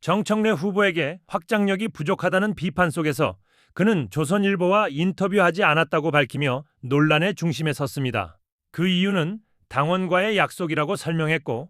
정청래 후보에게 확장력이 부족하다는 비판 속에서 그는 조선일보와 인터뷰하지 않았다고 밝히며 논란의 중심에 섰습니다. 그 이유는 당원과의 약속이라고 설명했고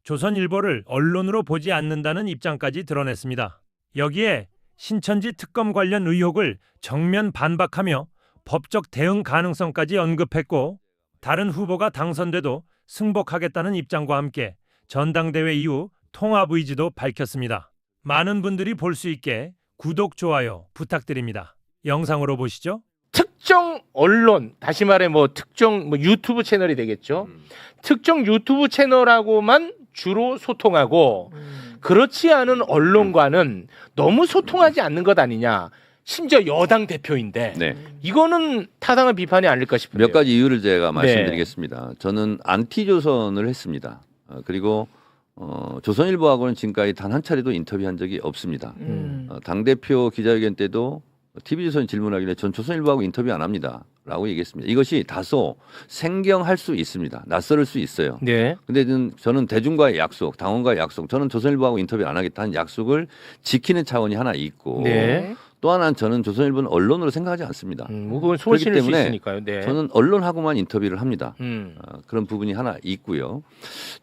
조선일보를 언론으로 보지 않는다는 입장까지 드러냈습니다. 여기에 신천지 특검 관련 의혹을 정면 반박하며 법적 대응 가능성까지 언급했고 다른 후보가 당선돼도 승복하겠다는 입장과 함께 전당대회 이후 통합 의지도 밝혔습니다. 많은 분들이 볼 수 있게 구독, 좋아요 부탁드립니다. 영상으로 보시죠. 특정 언론, 다시 말해 뭐 특정 유튜브 채널이 되겠죠. 특정 유튜브 채널하고만 주로 소통하고 그렇지 않은 언론과는 너무 소통하지 않는 것 아니냐. 심지어 여당 대표인데 네. 이거는 타당한 비판이 아닐까 싶은데요. 몇 가지 이유를 제가 말씀드리겠습니다. 저는 안티조선을 했습니다. 그리고 조선일보하고는 지금까지 단 한 차례도 인터뷰한 적이 없습니다. 당대표 기자회견 때도 TV조선이 질문하길래 전 조선일보하고 인터뷰 안 합니다. 라고 얘기했습니다. 이것이 다소 생경할 수 있습니다. 낯설을 수 있어요. 네. 근데 저는 대중과의 약속, 당원과의 약속, 저는 조선일보하고 인터뷰 안 하겠다는 약속을 지키는 차원이 하나 있고 네. 또 하나는 저는 조선일보는 언론으로 생각하지 않습니다. 그건 소신일 수 있으니까요. 네. 저는 언론하고만 인터뷰를 합니다. 그런 부분이 하나 있고요.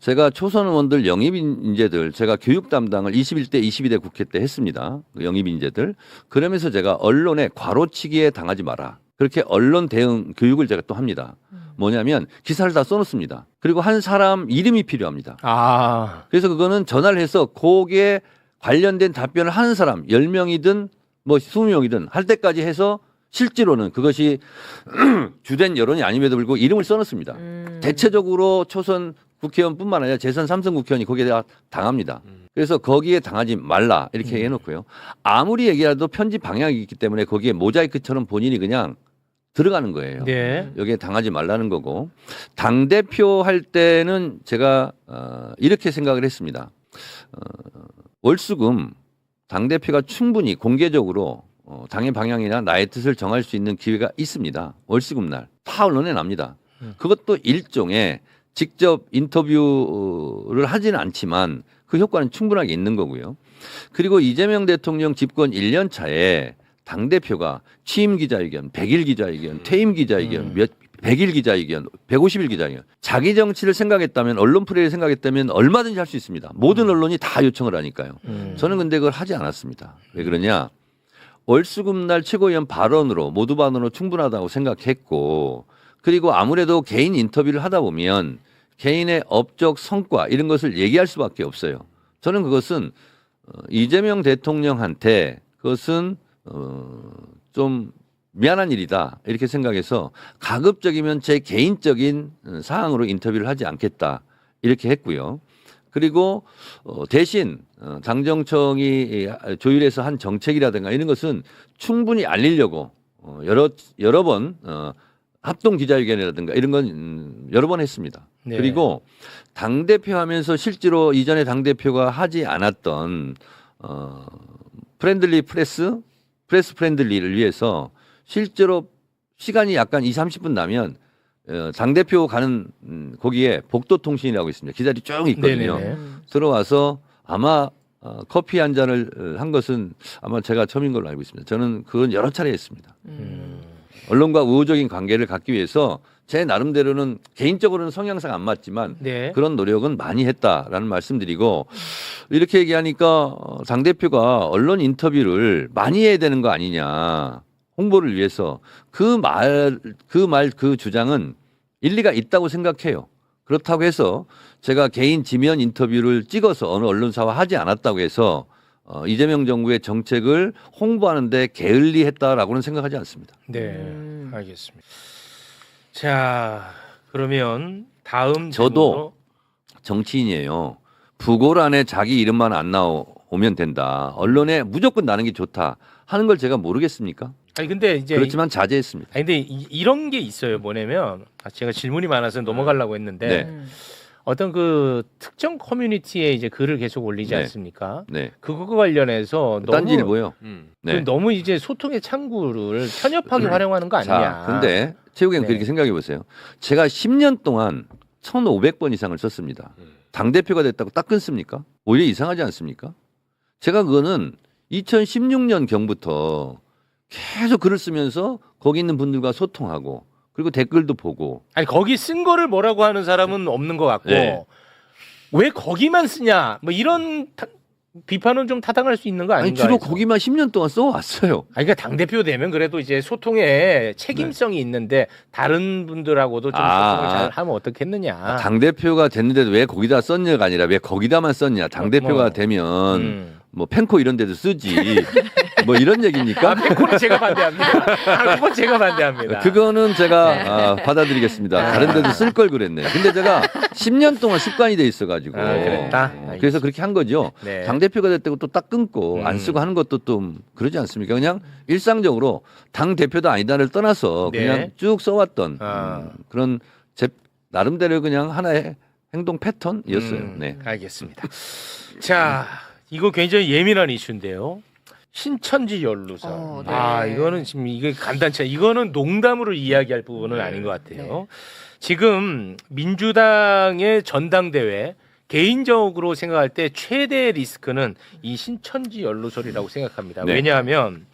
제가 초선 의원들 영입 인재들 제가 교육 담당을 21대 22대 국회 때 했습니다. 그 영입 인재들. 그러면서 제가 언론에 과로치기에 당하지 마라. 그렇게 언론 대응 교육을 제가 또 합니다. 뭐냐면 기사를 다 써놓습니다. 그리고 한 사람 이름이 필요합니다. 그래서 그거는 전화를 해서 거기에 관련된 답변을 하는 사람 10명이든 뭐 20명이든 할 때까지 해서 실제로는 그것이 주된 여론이 아님에도 불구하고 이름을 써놓습니다. 대체적으로 초선 국회의원뿐만 아니라 재선 삼선 국회의원이 거기에 당합니다. 그래서 거기에 당하지 말라 이렇게 해놓고요. 아무리 얘기해도 편집 방향이 있기 때문에 거기에 모자이크처럼 본인이 그냥 들어가는 거예요. 네. 여기에 당하지 말라는 거고 당대표 할 때는 제가 이렇게 생각을 했습니다. 월수금 당대표가 충분히 공개적으로 당의 방향이나 나의 뜻을 정할 수 있는 기회가 있습니다. 월수금 날 다 언론에 납니다. 그것도 일종의 직접 인터뷰를 하지는 않지만 그 효과는 충분하게 있는 거고요. 그리고 이재명 대통령 집권 1년 차에 당대표가 취임 기자회견, 100일 기자회견, 퇴임 기자회견, 100일 기자회견, 150일 기자회견. 자기 정치를 생각했다면 언론 플레이를 생각했다면 얼마든지 할 수 있습니다. 모든 언론이 다 요청을 하니까요. 저는 근데 그걸 하지 않았습니다. 왜 그러냐. 월수금 날 최고위원 발언으로 모두 발언으로 충분하다고 생각했고 그리고 아무래도 개인 인터뷰를 하다 보면 개인의 업적 성과 이런 것을 얘기할 수밖에 없어요. 저는 그것은 이재명 대통령한테 그것은 좀 미안한 일이다 이렇게 생각해서 가급적이면 제 개인적인 사항으로 인터뷰를 하지 않겠다 이렇게 했고요. 그리고 대신 당정청이 조율해서 한 정책이라든가 이런 것은 충분히 알리려고 여러 번 합동 기자회견이라든가 이런 건 여러 번 했습니다. 네. 그리고 당대표 하면서 실제로 이전에 당대표가 하지 않았던 프렌들리 프레스 프렌들리를 위해서 실제로 시간이 약간 20, 30분 나면 당대표 가는 거기에 복도통신이라고 있습니다. 기다리 쭉 있거든요. 네네네. 들어와서 아마 커피 한 잔을 한 것은 아마 제가 처음인 걸로 알고 있습니다. 저는 그건 여러 차례 했습니다. 언론과 우호적인 관계를 갖기 위해서 제 나름대로는 개인적으로는 성향상 안 맞지만 네. 그런 노력은 많이 했다라는 말씀드리고 이렇게 얘기하니까 당대표가 언론 인터뷰를 많이 해야 되는 거 아니냐. 홍보를 위해서 그 주장은 일리가 있다고 생각해요. 그렇다고 해서 제가 개인 지면 인터뷰를 찍어서 어느 언론사와 하지 않았다고 해서 이재명 정부의 정책을 홍보하는데 게을리했다라고는 생각하지 않습니다. 네. 알겠습니다. 자, 그러면 다음 저도 정치인이에요. 부고란에 자기 이름만 안 나오면 된다. 언론에 무조건 나는 게 좋다 하는 걸 제가 모르겠습니까? 아니 근데 이제 그렇지만 자제했습니다. 아니 근데 이런 게 있어요. 뭐냐면 제가 질문이 많아서 넘어가려고 했는데 네. 어떤 그 특정 커뮤니티에 이제 글을 계속 올리지 네. 않습니까? 네. 그거 관련해서 딴지일보요. 네. 너무 이제 소통의 창구를 편협하게 활용하는 거 아니냐? 자, 근데 최욱님 네. 그렇게 생각해 보세요. 제가 10년 동안 1,500번 이상을 썼습니다. 당대표가 됐다고 딱 끊습니까? 오히려 이상하지 않습니까? 제가 그거는 2016년 경부터 계속 글을 쓰면서 거기 있는 분들과 소통하고 그리고 댓글도 보고 아니 거기 쓴 거를 뭐라고 하는 사람은 없는 것 같고 네. 왜 거기만 쓰냐 뭐 이런 비판은 좀 타당할 수 있는 거 아니 아닌가? 주로 해서. 거기만 10년 동안 써왔어요. 아니 그러니까 당 대표 되면 그래도 이제 소통에 책임성이 있는데 다른 분들하고도 좀 소통을 잘 하면 어떻겠느냐? 당 대표가 됐는데도 왜 거기다 썼냐가 아니라 왜 거기다만 썼냐? 당 대표가 되면 뭐 펜코 이런 데도 쓰지. 뭐 이런 얘기입니까? 펜코는 제가 반대합니다. 그건 제가 반대합니다. 그거는 제가 받아들이겠습니다. 다른 데도 쓸 걸 그랬네. 근데 제가 10년 동안 습관이 돼 있어가지고 그랬다? 그래서 그렇게 한 거죠. 네. 당 대표가 됐다고 또 딱 끊고 안 쓰고 하는 것도 좀 그러지 않습니까? 그냥 일상적으로 당 대표도 아니다를 떠나서 네. 그냥 쭉 써왔던 아. 그런 제 나름대로 그냥 하나의 행동 패턴이었어요. 네. 알겠습니다. 자, 이거 굉장히 예민한 이슈인데요. 신천지 연루설. 네. 아, 이거는 지금 이게 간단치 않. 이거는 농담으로 이야기할 부분은 아닌 것 같아요. 지금 민주당의 전당대회 개인적으로 생각할 때 최대 리스크는 이 신천지 연루설이라고 생각합니다. 네. 왜냐하면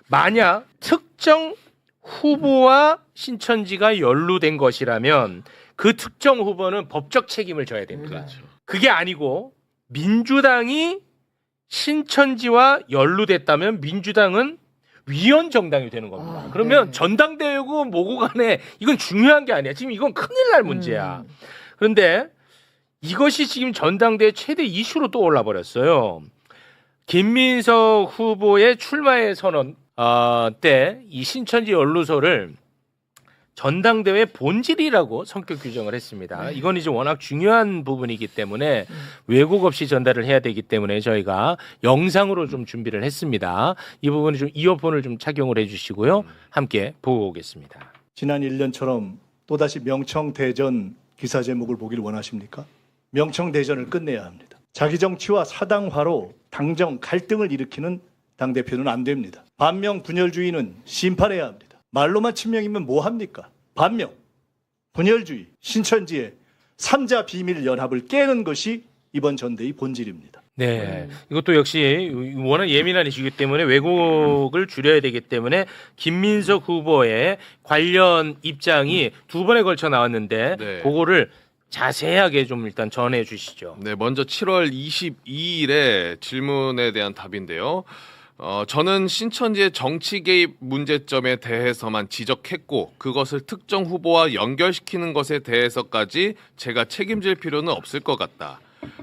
만약 특정 후보와 신천지가 연루된 것이라면 그 특정 후보는 법적 책임을 져야 됩니다. 그게 아니고 민주당이 신천지와 연루됐다면 민주당은 위헌 정당이 되는 겁니다. 그러면 전당대회고 뭐고 간에 이건 중요한 게 아니야. 지금 이건 큰일 날 문제야. 그런데 이것이 지금 전당대회 최대 이슈로 또 올라버렸어요. 김민석 후보의 출마의 선언 때 이 신천지 연루설을 전당대회 본질이라고 성격 규정을 했습니다. 이건 이제 워낙 중요한 부분이기 때문에 왜곡 없이 전달을 해야 되기 때문에 저희가 영상으로 좀 준비를 했습니다. 이 부분은 좀 이어폰을 좀 착용을 해주시고요. 함께 보고 오겠습니다. 지난 1년처럼 또다시 명청대전 기사 제목을 보길 원하십니까? 명청대전을 끝내야 합니다. 자기 정치와 사당화로 당정 갈등을 일으키는 당대표는 안 됩니다. 반명 분열주의는 심판해야 합니다. 말로만 친명이면 뭐합니까? 반명, 분열주의, 신천지의 3자 비밀 연합을 깨는 것이 이번 전대의 본질입니다. 네, 이것도 역시 워낙 예민한 이슈이기 때문에 왜곡을 줄여야 되기 때문에 김민석 후보의 관련 입장이 두 번에 걸쳐 나왔는데 네. 그거를 자세하게 좀 일단 전해 주시죠. 네, 먼저 7월 22일에 질문에 대한 답인데요. 저는 신천지의 정치 개입 문제점에 대해서만 지적했고 그것을 특정 후보와 연결시키는 것에 대해서까지 제가 책임질 필요는 없을 것 같다.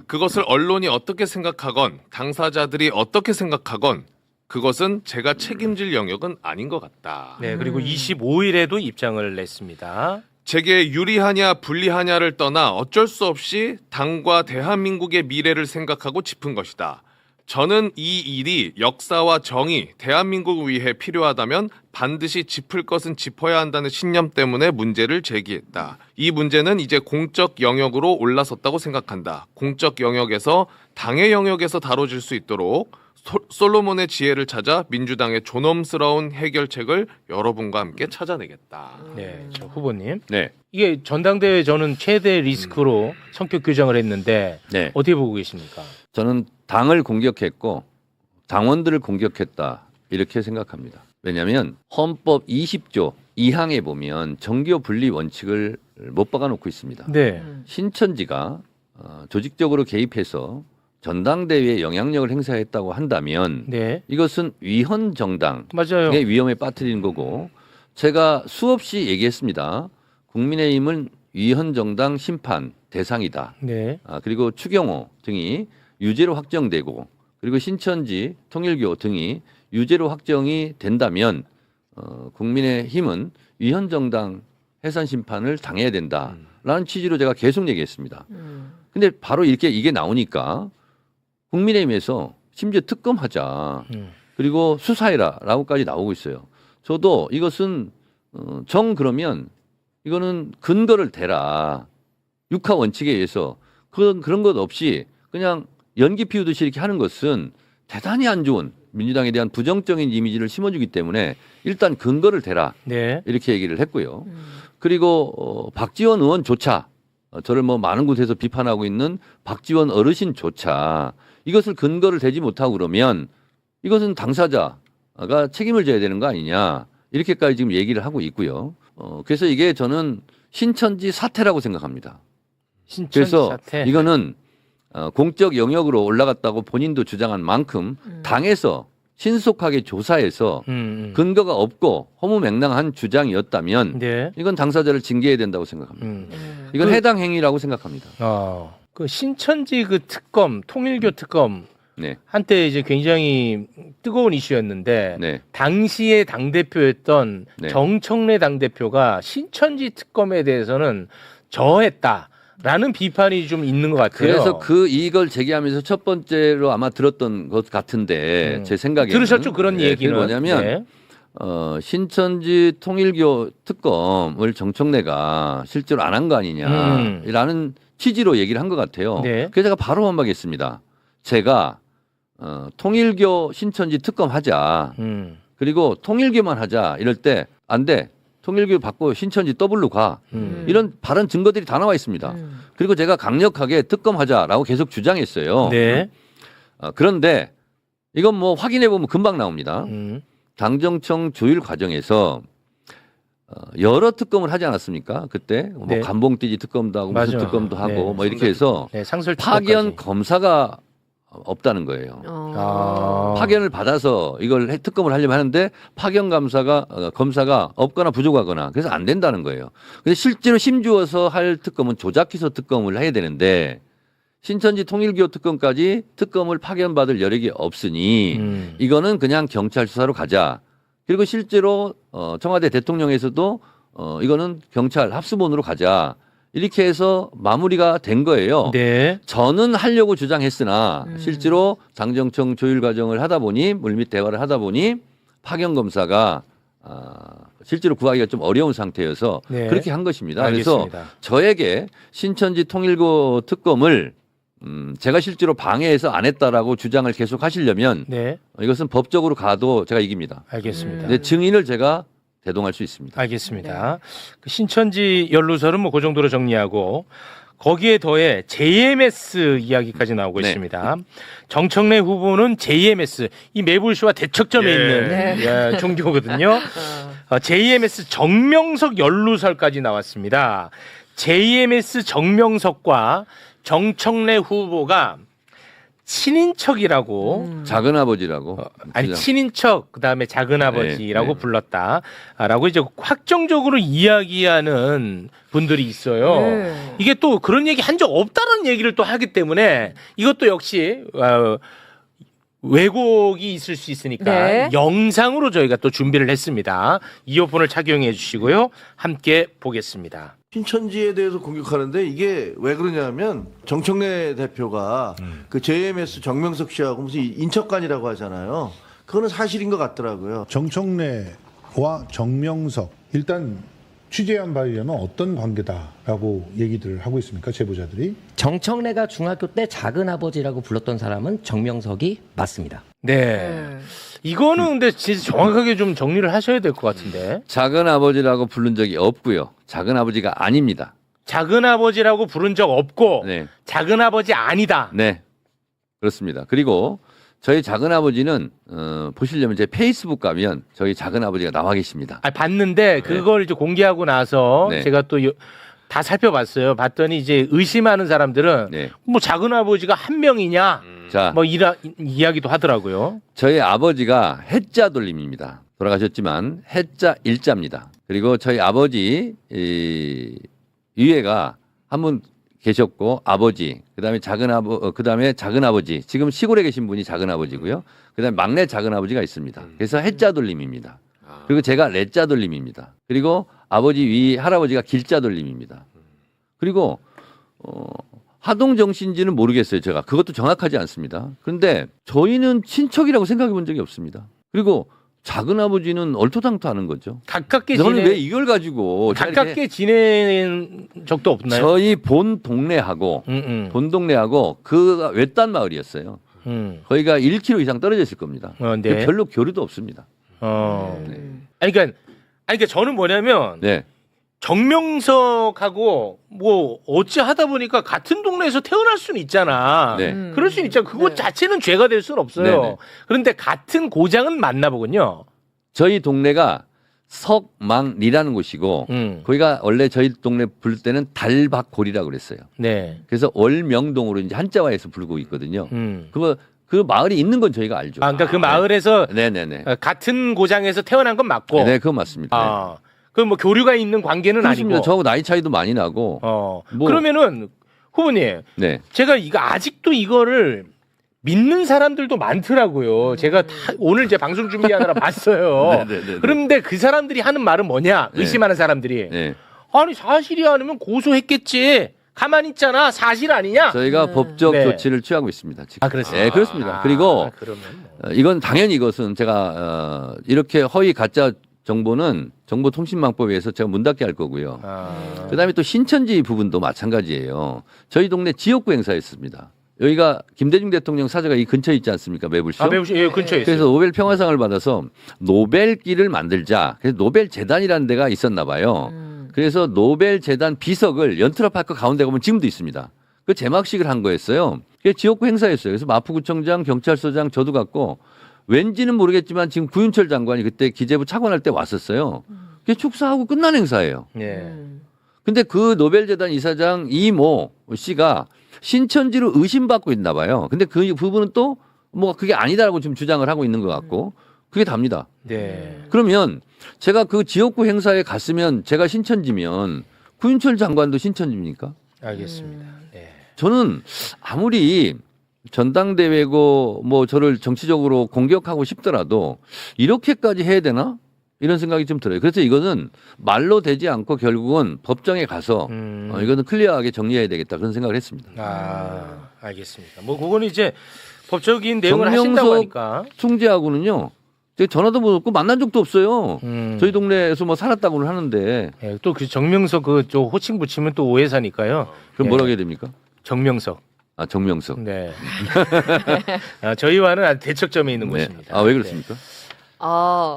그것을 언론이 어떻게 생각하건 당사자들이 어떻게 생각하건 그것은 제가 책임질 영역은 아닌 것 같다. 네, 그리고 25일에도 입장을 냈습니다. 제게 유리하냐 불리하냐를 떠나 어쩔 수 없이 당과 대한민국의 미래를 생각하고 짚은 것이다. 저는 이 일이 역사와 정의, 대한민국을 위해 필요하다면 반드시 짚을 것은 짚어야 한다는 신념 때문에 문제를 제기했다. 이 문제는 이제 공적 영역으로 올라섰다고 생각한다. 공적 영역에서 당의 영역에서 다뤄질 수 있도록 솔로몬의 지혜를 찾아 민주당의 존엄스러운 해결책을 여러분과 함께 찾아내겠다. 네, 저 후보님. 네. 이게 전당대회 저는 최대 리스크로 성격 규정을 했는데 네. 어떻게 보고 계십니까? 저는 당을 공격했고 당원들을 공격했다 이렇게 생각합니다. 왜냐하면 헌법 20조 2항에 보면 정교 분리 원칙을 못 박아놓고 있습니다. 네. 신천지가 조직적으로 개입해서 전당대회에 영향력을 행사했다고 한다면 네. 이것은 위헌 정당의 맞아요. 위험에 빠뜨리는 거고 제가 수없이 얘기했습니다. 국민의힘은 위헌 정당 심판 대상이다. 네. 그리고 추경호 등이 유죄로 확정되고 그리고 신천지 통일교 등이 유죄로 확정이 된다면 국민의힘은 위헌 정당 해산 심판을 당해야 된다라는 취지로 제가 계속 얘기했습니다. 근데 바로 이렇게 이게 나오니까 국민의힘에서 심지어 특검하자 그리고 수사해라라고까지 나오고 있어요. 저도 이것은 그러면 이거는 근거를 대라. 육하 원칙에 의해서 그런 것 없이 그냥 연기 피우듯이 이렇게 하는 것은 대단히 안 좋은 민주당에 대한 부정적인 이미지를 심어주기 때문에 일단 근거를 대라. 네. 이렇게 얘기를 했고요. 그리고 박지원 의원조차 저를 뭐 많은 곳에서 비판하고 있는 박지원 어르신조차 이것을 근거를 대지 못하고 그러면 이것은 당사자가 책임을 져야 되는 거 아니냐 이렇게까지 지금 얘기를 하고 있고요. 그래서 이게 저는 신천지 사태라고 생각합니다. 신천지 그래서 사태. 이거는 공적 영역으로 올라갔다고 본인도 주장한 만큼 당에서 신속하게 조사해서 근거가 없고 허무맹랑한 주장이었다면 네. 이건 당사자를 징계해야 된다고 생각합니다. 이건 그- 해당 행위라고 생각합니다. 그 신천지 그 특검, 통일교 특검 네, 한때 이제 굉장히 뜨거운 이슈였는데 네, 당시의 당 대표였던 네. 정청래 당 대표가 신천지 특검에 대해서는 저했다라는 비판이 좀 있는 것 같아요. 그래서 이걸 제기하면서 첫 번째로 아마 들었던 것 같은데 제 생각에는 들으셨죠 그런 네, 얘기는? 그게 뭐냐면 네. 신천지 통일교 특검을 정청래가 실제로 안 한 거 아니냐라는 취지로 얘기를 한 것 같아요. 네. 그래서 제가 바로 반박했습니다. 제가 통일교 신천지 특검 하자. 그리고 통일교만 하자. 이럴 때 안 돼. 통일교 받고 신천지 더블로 가. 이런 발언 증거들이 다 나와 있습니다. 그리고 제가 강력하게 특검하자라고 계속 주장했어요. 네. 그런데 이건 뭐 확인해 보면 금방 나옵니다. 당정청 조율 과정에서 여러 특검을 하지 않았습니까? 그때 뭐 네. 관봉띠지 특검도 하고 무슨 맞아. 특검도 하고 네. 뭐 이렇게 해서 네, 상설 파견 특검까지. 검사가 없다는 거예요. 아. 파견을 받아서 이걸 특검을 하려면 하는데 파견 검사가 없거나 부족하거나 그래서 안 된다는 거예요. 근데 실제로 힘주어서 할 특검은 조작기소 특검을 해야 되는데 신천지 통일교 특검까지 특검을 파견받을 여력이 없으니 이거는 그냥 경찰 수사로 가자. 그리고 실제로 청와대 대통령에서도 이거는 경찰 합수본으로 가자. 이렇게 해서 마무리가 된 거예요. 네. 저는 하려고 주장했으나 실제로 당정청 조율 과정을 하다 보니 물밑 대화를 하다 보니 파견 검사가 실제로 구하기가 좀 어려운 상태여서 네. 그렇게 한 것입니다. 알겠습니다. 그래서 저에게 신천지 통일교 특검을 제가 실제로 방해해서 안 했다라고 주장을 계속 하시려면 네. 이것은 법적으로 가도 제가 이깁니다. 알겠습니다. 근데 증인을 제가 대동할 수 있습니다. 알겠습니다. 그 신천지 연루설은 뭐 그 정도로 정리하고 거기에 더해 JMS 이야기까지 나오고 네. 있습니다. 정청래 후보는 JMS 이 매불쇼와 대척점에 예. 있는 예, 종교거든요. JMS 정명석 연루설까지 나왔습니다. JMS 정명석과 정청래 후보가 친인척이라고 작은 아버지라고. 아니 친인척 그다음에 작은 아버지라고 네. 불렀다라고 이제 확정적으로 이야기하는 분들이 있어요. 네. 이게 또 그런 얘기 한 적 없다는 얘기를 또 하기 때문에 이것도 역시 왜곡이 있을 수 있으니까 네. 영상으로 저희가 또 준비를 했습니다. 이어폰을 착용해 주시고요. 함께 보겠습니다. 신천지에 대해서 공격하는데 이게 왜 그러냐면 정청래 대표가 그 JMS 정명석 씨하고 무슨 인척관이라고 하잖아요. 그거는 사실인 것 같더라고요. 정청래와 정명석 일단 취재한 바에 의하면 어떤 관계다라고 얘기들을 하고 있습니까? 제보자들이. 정청래가 중학교 때 작은 아버지라고 불렀던 사람은 정명석이 맞습니다. 네. 이거는 근데 진짜 정확하게 좀 정리를 하셔야 될 것 같은데. 작은 아버지라고 부른 적이 없고요. 작은 아버지가 아닙니다. 작은 아버지라고 부른 적 없고 네. 작은 아버지 아니다. 네. 그렇습니다. 그리고 저희 작은 아버지는 보시려면 제 페이스북 가면 저희 작은 아버지가 나와 계십니다. 봤는데 그걸 이제 공개하고 나서 네. 제가 또 다 살펴봤어요. 봤더니 이제 의심하는 사람들은 네. 뭐 작은 아버지가 한 명이냐 자, 뭐 이야기도 하더라고요. 저희 아버지가 해자 돌림입니다. 돌아가셨지만 해자 일자입니다. 그리고 저희 아버지 위에가 한 분 계셨고 아버지 그다음에 작은 아버지 지금 시골에 계신 분이 작은 아버지고요. 그다음에 막내 작은 아버지가 있습니다. 그래서 해자 돌림입니다. 그리고 제가 레자 돌림입니다. 그리고 아버지 위 할아버지가 길자 돌림입니다. 그리고 하동정신지는 모르겠어요. 제가 그것도 정확하지 않습니다. 그런데 저희는 친척이라고 생각해 본 적이 없습니다. 그리고 작은 아버지는 얼토당토하는 거죠. 가깝게 저는 왜 이걸 가지고 가깝게 지낸 적도 없나요? 저희 본 동네하고 본 동네하고 그 외딴 마을이었어요. 거기가 1km 이상 떨어져 있을 겁니다. 네. 별로 교류도 없습니다. 아니 그러니까 저는 뭐냐면 네. 정명석하고 뭐 어찌 하다 보니까 같은 동네에서 태어날 수는 있잖아. 네. 그럴 수는 있잖아. 그거 네. 자체는 죄가 될 수는 없어요. 네네. 그런데 같은 고장은 맞나 보군요. 저희 동네가 석망리라는 곳이고 거기가 원래 저희 동네 부를 때는 달박골이라고 그랬어요. 네. 그래서 월명동으로 이제 한자화해서 부르고 있거든요. 음. 그 마을이 있는 건 저희가 알죠. 아, 그러니까 그 마을에서 네네네. 같은 고장에서 태어난 건 맞고. 네, 그건 맞습니다. 아, 그 뭐 교류가 있는 관계는 그렇습니다. 아니고. 저하고 나이 차이도 많이 나고. 뭐- 그러면은 후보님, 네. 제가 이거 아직도 이거를 믿는 사람들도 많더라고요. 제가 다 오늘 이제 방송 준비하느라 봤어요. 네네네. 그런데 그 사람들이 하는 말은 뭐냐? 네. 의심하는 사람들이. 네. 아니 사실이 아니면 고소했겠지. 가만히 있잖아. 사실 아니냐? 저희가 법적 네. 조치를 취하고 있습니다. 지금. 아, 그렇습니까? 네, 그렇습니다. 아, 그리고 그러면 뭐. 이건 당연히 이것은 제가 이렇게 허위 가짜 정보는 정보통신망법에 의해서 제가 문 닫게 할 거고요. 아. 그다음에 또 신천지 부분도 마찬가지예요. 저희 동네 지역구 행사였습니다. 여기가 김대중 대통령 사저가 이 근처에 있지 않습니까? 매불쇼. 아, 매부시 예, 근처에 있어요. 그래서 노벨 평화상을 받아서 노벨길을 만들자. 그래서 노벨 재단이라는 데가 있었나 봐요. 그래서 노벨 재단 비석을 연트라파크 가운데 가면 지금도 있습니다. 그 제막식을 한 거였어요. 그게 지역구 행사였어요. 그래서 마포구청장, 경찰서장 저도 갔고 왠지는 모르겠지만 지금 구윤철 장관이 그때 기재부 차관할 때 왔었어요. 그게 축사하고 끝난 행사예요. 예. 근데 그 노벨재단 이사장 이모 씨가 신천지로 의심받고 있나 봐요. 근데 그 부분은 또 뭐 그게 아니다라고 지금 주장을 하고 있는 것 같고 그게 답니다. 네. 그러면 제가 그 지역구 행사에 갔으면 제가 신천지면 구윤철 장관도 신천지입니까? 알겠습니다. 네. 저는 아무리 전당대회고 뭐 저를 정치적으로 공격하고 싶더라도 이렇게까지 해야 되나? 이런 생각이 좀 들어요. 그래서 이거는 말로 되지 않고 결국은 법정에 가서 이거는 클리어하게 정리해야 되겠다 그런 생각을 했습니다. 아, 알겠습니다. 뭐 그거는 이제 법적인 내용을 하신다고 정명석 하니까. 총재하고는요. 제가 전화도 못 받고 만난 적도 없어요. 저희 동네에서 뭐 살았다고는 하는데 예, 또 그 정명석 그저 호칭 붙이면 또 오해사니까요. 그럼 예. 뭐라고 해야 됩니까? 정명석. 아 정명석. 네. 아, 저희와는 아주 대척점에 있는 네. 곳입니다. 아 왜 그렇습니까?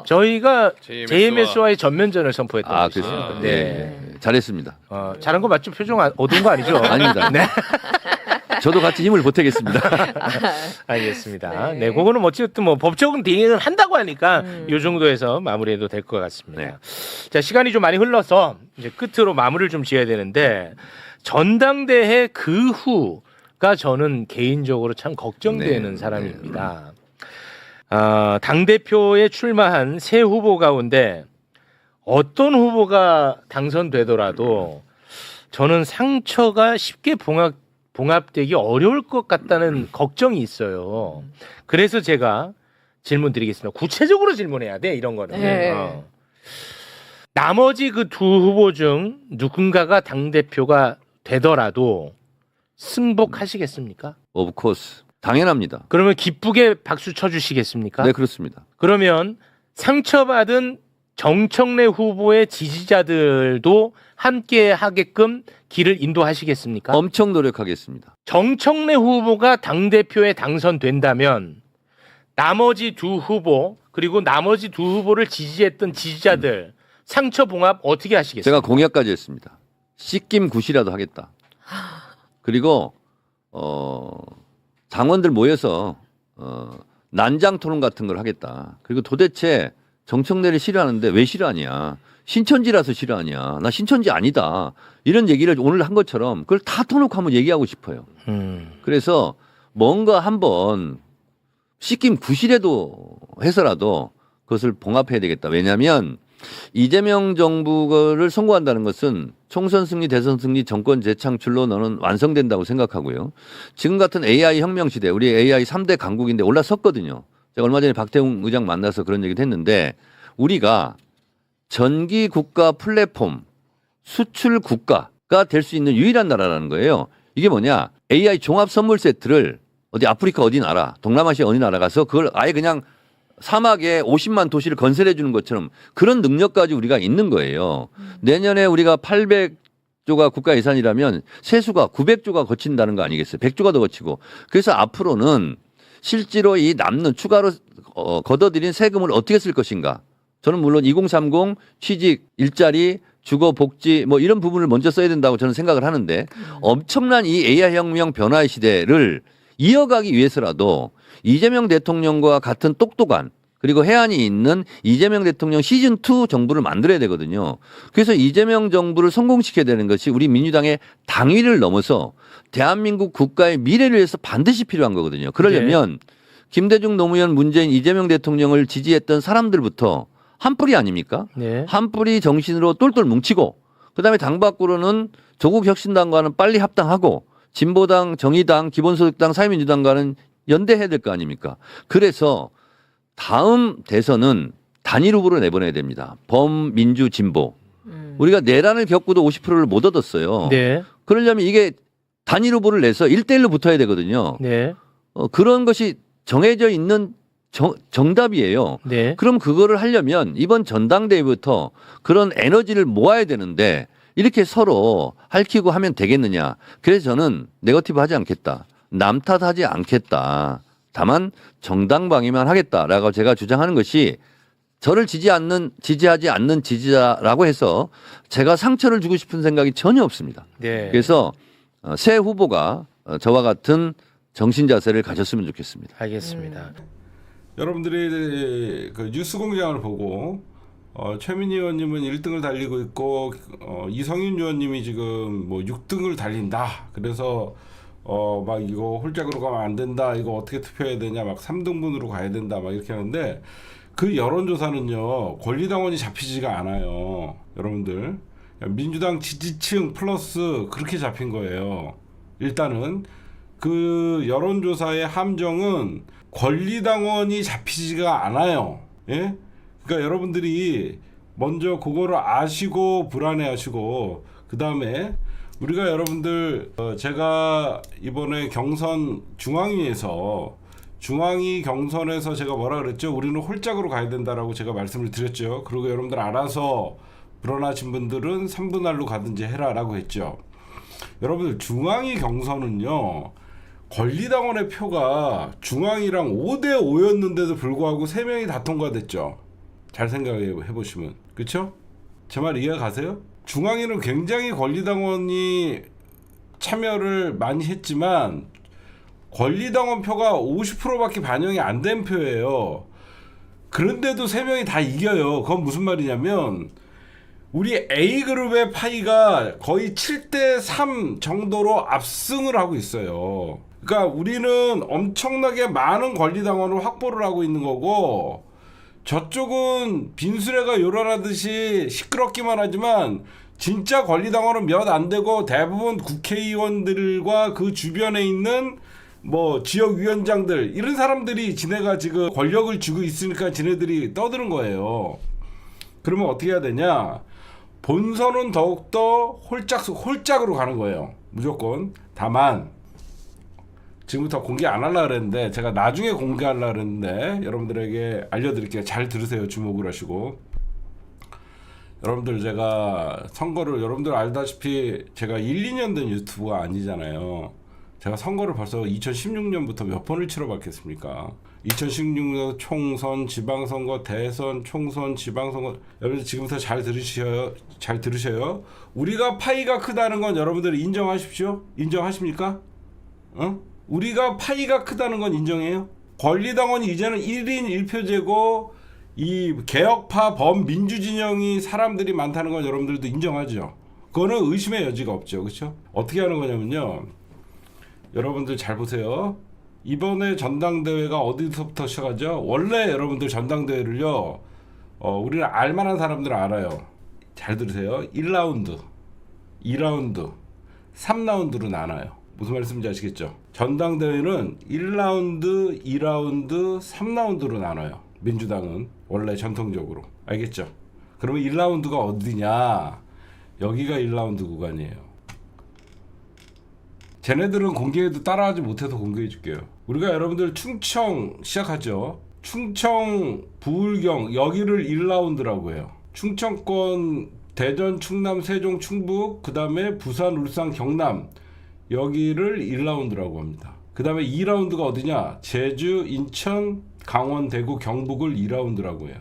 저희가 JMS 와 JMS와의 전면전을 선포했던 아 곳이에요. 그렇습니까? 네. 네. 잘했습니다. 잘한 거 맞죠? 표정 얻은 거 아니죠? 아닙니다. 네. 저도 같이 힘을 보태겠습니다. 알겠습니다. 네, 그거는 어쨌든 뭐 법적인 대응을 한다고 하니까 이 정도에서 마무리해도 될 것 같습니다. 네. 자, 시간이 좀 많이 흘러서 이제 끝으로 마무리를 좀 지어야 되는데 전당대회 그 후가 저는 개인적으로 참 걱정되는 네. 사람입니다. 당 대표에 출마한 새 후보 가운데 어떤 후보가 당선되더라도 저는 상처가 쉽게 봉합되기 어려울 것 같다는 걱정이 있어요. 그래서 제가 질문 드리겠습니다. 구체적으로 질문해야 돼, 이런 거는. 네. 나머지 그 두 후보 중 누군가가 당대표가 되더라도 승복하시겠습니까? 오브 코스 당연합니다. 그러면 기쁘게 박수 쳐주시겠습니까? 네 그렇습니다. 그러면 상처받은 정청래 후보의 지지자들도 함께 하게끔 길을 인도하시겠습니까? 엄청 노력하겠습니다. 정청래 후보가 당대표에 당선된다면 나머지 두 후보 그리고 나머지 두 후보를 지지했던 지지자들 상처 봉합 어떻게 하시겠습니까? 제가 공약까지 했습니다. 씻김 굿이라도 하겠다. 그리고 당원들 모여서 난장 토론 같은 걸 하겠다. 그리고 도대체 정청래를 싫어하는데 왜 싫어하냐? 신천지라서 싫어하냐? 나 신천지 아니다. 이런 얘기를 오늘 한 것처럼 그걸 다 터놓고 한번 얘기하고 싶어요. 그래서 뭔가 한번 씻김 굿이라도 해서라도 그것을 봉합해야 되겠다. 왜냐하면 이재명 정부를 선고한다는 것은 총선 승리, 대선 승리, 정권 재창출로 너는 완성된다고 생각하고요. 지금 같은 AI 혁명 시대, 우리 AI 3대 강국인데 올라섰거든요. 제가 얼마 전에 박태웅 의장 만나서 그런 얘기도 했는데 우리가 전기 국가 플랫폼 수출 국가가 될 수 있는 유일한 나라라는 거예요. 이게 뭐냐? AI 종합 선물 세트를 어디 아프리카 어디 나라, 동남아시아 어디 나라 가서 그걸 아예 그냥 사막에 50만 도시를 건설해 주는 것처럼 그런 능력까지 우리가 있는 거예요. 내년에 우리가 800조가 국가 예산이라면 세수가 900조가 거친다는 거 아니겠어요? 100조가 더 거치고. 그래서 앞으로는 실제로 이 남는 추가로 걷어들인 세금을 어떻게 쓸 것인가. 저는 물론 2030 취직, 일자리, 주거 복지 뭐 이런 부분을 먼저 써야 된다고 저는 생각을 하는데 엄청난 이 AI 혁명 변화의 시대를 이어가기 위해서라도 이재명 대통령과 같은 똑똑한 그리고 해안이 있는 이재명 대통령 시즌2 정부를 만들어야 되거든요. 그래서 이재명 정부를 성공시켜야 되는 것이 우리 민주당의 당위를 넘어서 대한민국 국가의 미래를 위해서 반드시 필요한 거거든요. 그러려면 김대중 노무현 문재인 이재명 대통령을 지지했던 사람들부터 한 뿌리 아닙니까? 네. 한 뿌리 정신으로 똘똘 뭉치고 그다음에 당 밖으로는 조국혁신당과는 빨리 합당하고 진보당, 정의당, 기본소득당, 사회민주당과는 연대해야 될 거 아닙니까? 그래서 다음 대선은 단일 후보로 내보내야 됩니다. 범민주 진보. 우리가 내란을 겪고도 50%를 못 얻었어요. 네. 그러려면 이게 단일 후보를 내서 1대1로 붙어야 되거든요. 네. 그런 것이 정해져 있는 정답이에요. 네. 그럼 그거를 하려면 이번 전당대회부터 그런 에너지를 모아야 되는데 이렇게 서로 핥히고 하면 되겠느냐. 그래서 저는 네거티브 하지 않겠다. 남 탓하지 않겠다. 다만 정당방위만 하겠다라고 제가 주장하는 것이 저를 지지하지 않는 지지자라고 해서 제가 상처를 주고 싶은 생각이 전혀 없습니다. 네. 그래서 새 후보가 저와 같은 정신 자세를 가졌으면 좋겠습니다. 알겠습니다. 여러분들이 그 뉴스 공장을 보고 최민희 의원님은 1등을 달리고 있고 이성윤 의원님이 지금 뭐 6등을 달린다. 그래서 막 이거 홀짝으로 가면 안 된다. 이거 어떻게 투표해야 되냐. 막 3등분으로 가야 된다. 막 이렇게 하는데 그 여론조사는요. 권리당원이 잡히지가 않아요. 여러분들. 민주당 지지층 플러스 그렇게 잡힌 거예요. 일단은 그 여론조사의 함정은 권리당원이 잡히지가 않아요. 예? 그러니까 여러분들이 먼저 그거를 아시고 불안해하시고 그 다음에 우리가 여러분들 제가 이번에 경선 중앙위 경선에서 제가 뭐라 그랬죠? 우리는 홀짝으로 가야 된다라고 제가 말씀을 드렸죠. 그리고 여러분들 알아서 불안하신 분들은 3분할로 가든지 해라라고 했죠. 여러분들 중앙위 경선은요. 권리당원의 표가 중앙이랑 5대5였는데도 불구하고 3명이 다 통과됐죠. 잘 생각해 보시면. 그렇죠? 제 말 이해 가세요? 중앙위는 굉장히 권리당원이 참여를 많이 했지만 권리당원 표가 50%밖에 반영이 안 된 표예요. 그런데도 3명이 다 이겨요. 그건 무슨 말이냐면 우리 A그룹의 파이가 거의 7대3 정도로 압승을 하고 있어요. 그러니까 우리는 엄청나게 많은 권리당원을 확보를 하고 있는 거고 저쪽은 빈수레가 요란하듯이 시끄럽기만 하지만 진짜 권리당원은 몇 안 되고 대부분 국회의원들과 그 주변에 있는 뭐 지역위원장들 이런 사람들이 지네가 지금 권력을 쥐고 있으니까 지네들이 떠드는 거예요. 그러면 어떻게 해야 되냐? 본선은 더욱더 홀짝으로 가는 거예요. 무조건. 다만 지금부터 공개 안 하려고 그랬는데 제가 나중에 공개하려고 그랬는데 여러분들에게 알려드릴게요. 잘 들으세요. 주목을 하시고. 여러분들 제가 선거를 여러분들 알다시피 제가 1, 2년 된 유튜브가 아니잖아요. 제가 선거를 벌써 2016년부터 몇 번을 치러봤겠습니까? 2016년 총선, 지방선거, 대선, 총선, 지방선거. 여러분들 지금부터 잘 들으셔요. 우리가 파이가 크다는 건 여러분들 인정하십시오. 인정하십니까? 우리가 파이가 크다는 건 인정해요. 권리당원이 이제는 1인 1표제고 이 개혁파 범민주진영이 사람들이 많다는 건 여러분들도 인정하죠. 그거는 의심의 여지가 없죠. 그렇죠? 어떻게 하는 거냐면요. 여러분들 잘 보세요. 이번에 전당대회가 어디서부터 시작하죠? 원래 여러분들 전당대회를요. 우리는 알만한 사람들은 알아요. 잘 들으세요. 1라운드, 2라운드, 3라운드로 나눠요. 무슨 말씀인지 아시겠죠? 전당대회는 1라운드, 2라운드, 3라운드로 나눠요. 민주당은 원래 전통적으로. 알겠죠? 그러면 1라운드가 어디냐? 여기가 1라운드 구간이에요. 쟤네들은 공개해도 따라하지 못해서 공개해 줄게요. 우리가 여러분들 충청 시작하죠. 충청, 부울경 여기를 1라운드라고 해요. 충청권 대전, 충남, 세종, 충북 그 다음에 부산, 울산, 경남 여기를 1라운드라고 합니다. 그 다음에 2라운드가 어디냐? 제주, 인천, 강원, 대구, 경북을 2라운드라고 해요.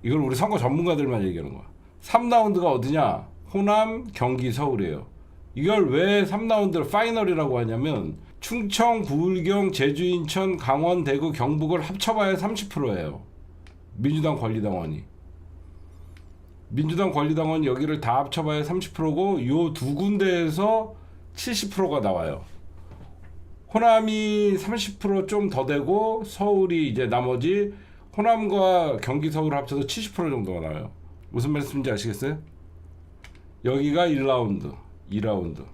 이걸 우리 선거 전문가들만 얘기하는 거야. 3라운드가 어디냐? 호남, 경기, 서울이에요. 이걸 왜 3라운드 파이널이라고 하냐면 충청, 부울경, 제주, 인천, 강원, 대구, 경북을 합쳐봐야 30%예요. 민주당 권리당원이. 민주당 권리당원 여기를 다 합쳐봐야 30%고 요 두 군데에서 70%가 나와요. 호남이 30% 좀 더 되고 서울이 이제 나머지 호남과 경기, 서울 합쳐서 70% 정도가 나와요. 무슨 말씀인지 아시겠어요? 여기가 1라운드, 2라운드.